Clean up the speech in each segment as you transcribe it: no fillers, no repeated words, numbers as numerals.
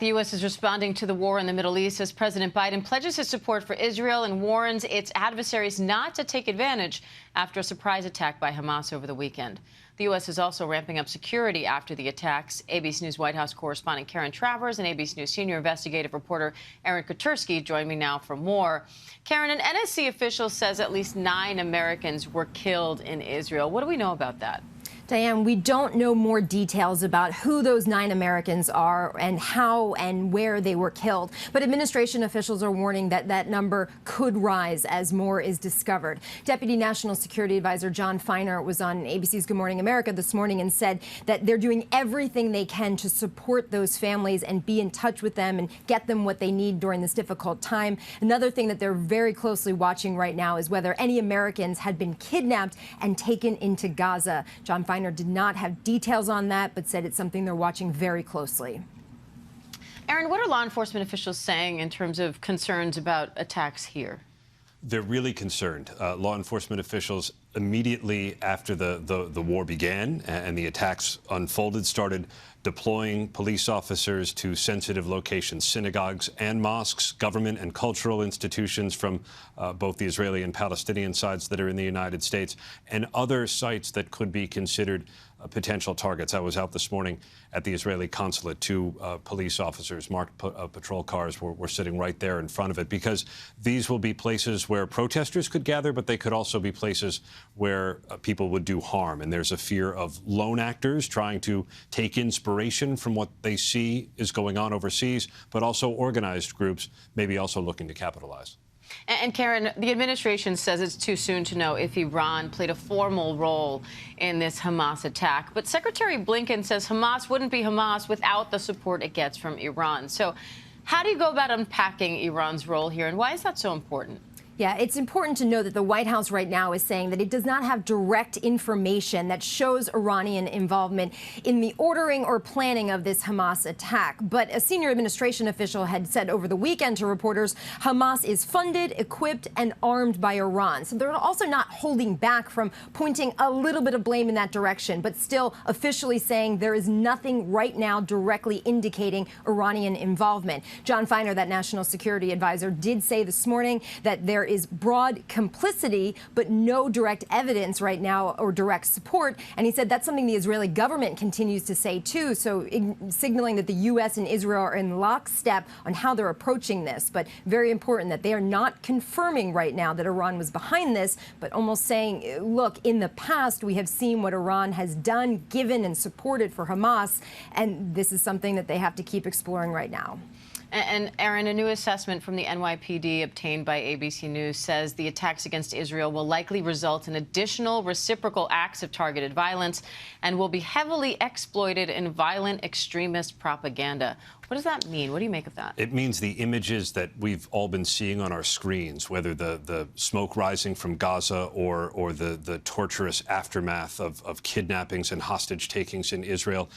The U.S. is responding to the war in the Middle East as President Biden pledges his support for Israel and warns its adversaries not to take advantage after a surprise attack by Hamas over the weekend. The U.S. is also ramping up security after the attacks. ABC News White House correspondent Karen Travers and ABC News senior investigative reporter Aaron Katersky join me now for more. Karen, an NSC official says at least 9 Americans were killed in Israel. What do we know about that? Diane, we don't know more details about who those 9 Americans are and how and where they were killed. But administration officials are warning that that number could rise as more is discovered. Deputy National Security Advisor John Feiner was on ABC's Good Morning America this morning and said that they're doing everything they can to support those families and be in touch with them and get them what they need during this difficult time. Another thing that they're very closely watching right now is whether any Americans had been kidnapped and taken into Gaza. John Feiner did not have details on that, but said it's something they're watching very closely. Aaron, what are law enforcement officials saying in terms of concerns about attacks here? They're really concerned. Law enforcement officials immediately after the war began and the attacks unfolded started deploying police officers to sensitive locations, synagogues and mosques, government and cultural institutions from both the Israeli and Palestinian sides that are in the United States, and other sites that could be considered potential targets. I was out this morning at the Israeli consulate. 2 police officers, marked patrol cars, were sitting right there in front of it, because these will be places where protesters could gather, but they could also be places where people would do harm. And there's a fear of lone actors trying to take inspiration from what they see is going on overseas, but also organized groups maybe also looking to capitalize. And Karen, the administration says it's too soon to know if Iran played a formal role in this Hamas attack. But Secretary Blinken says Hamas wouldn't be Hamas without the support it gets from Iran. So how do you go about unpacking Iran's role here, and why is that so important? Yeah, it's important to know that the White House right now is saying that it does not have direct information that shows Iranian involvement in the ordering or planning of this Hamas attack. But a senior administration official had said over the weekend to reporters, Hamas is funded, equipped, and armed by Iran. So they're also not holding back from pointing a little bit of blame in that direction, but still officially saying there is nothing right now directly indicating Iranian involvement. John Feiner, that national security advisor, did say this morning that there is broad complicity, but no direct evidence right now or direct support. And he said that's something the Israeli government continues to say, too, so signaling that the U.S. and Israel are in lockstep on how they're approaching this. But very important that they are not confirming right now that Iran was behind this, but almost saying, look, in the past, we have seen what Iran has done, given and supported for Hamas, and this is something that they have to keep exploring right now. And Aaron, a new assessment from the NYPD obtained by ABC News says the attacks against Israel will likely result in additional reciprocal acts of targeted violence and will be heavily exploited in violent extremist propaganda. What does that mean? What do you make of that? It means the images that we've all been seeing on our screens, whether the smoke rising from Gaza or the torturous aftermath of kidnappings and hostage takings in Israel,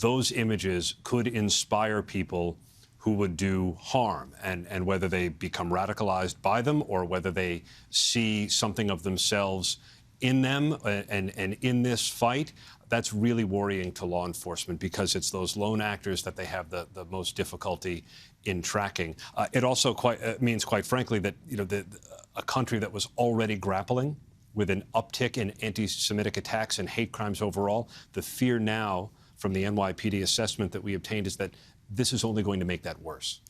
those images could inspire people who would do harm, and whether they become radicalized by them or whether they see something of themselves in them and in this fight, that's really worrying to law enforcement, because it's those lone actors that they have the most difficulty in tracking. It also means, quite frankly, that a country that was already grappling with an uptick in anti-Semitic attacks and hate crimes overall, the fear now from the NYPD assessment that we obtained is that this is only going to make that worse.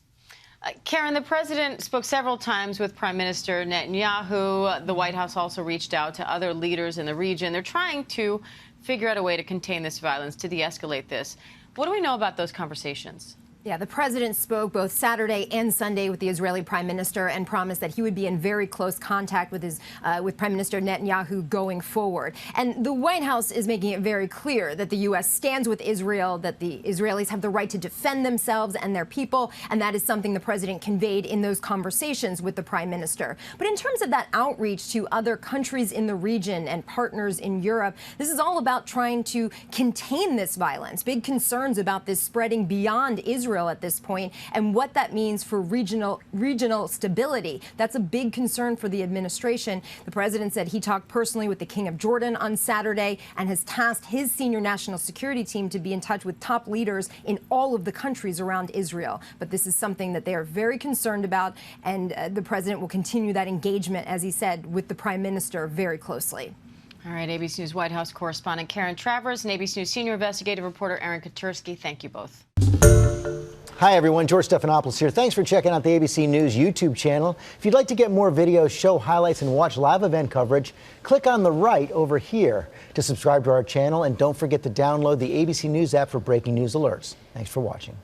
Karen, the president spoke several times with Prime Minister Netanyahu. The White House also reached out to other leaders in the region. They're trying to figure out a way to contain this violence, to de-escalate this. What do we know about those conversations? Yeah, the president spoke both Saturday and Sunday with the Israeli prime minister and promised that he would be in very close contact with with Prime Minister Netanyahu going forward. And the White House is making it very clear that the U.S. stands with Israel, that the Israelis have the right to defend themselves and their people, and that is something the president conveyed in those conversations with the prime minister. But in terms of that outreach to other countries in the region and partners in Europe, this is all about trying to contain this violence. Big concerns about this spreading beyond Israel Israel at this point and what that means for regional stability. That's a big concern for the administration. The president said he talked personally with the King of Jordan on Saturday and has tasked his senior national security team to be in touch with top leaders in all of the countries around Israel. But this is something that they are very concerned about, and the president will continue that engagement, as he said, with the prime minister very closely. All right, ABC News White House correspondent Karen Travers and ABC News senior investigative reporter Aaron Katursky, thank you both. Hi, everyone. George Stephanopoulos here. Thanks for checking out the ABC News YouTube channel. If you'd like to get more videos, show highlights, and watch live event coverage, click on the right over here to subscribe to our channel. And don't forget to download the ABC News app for breaking news alerts. Thanks for watching.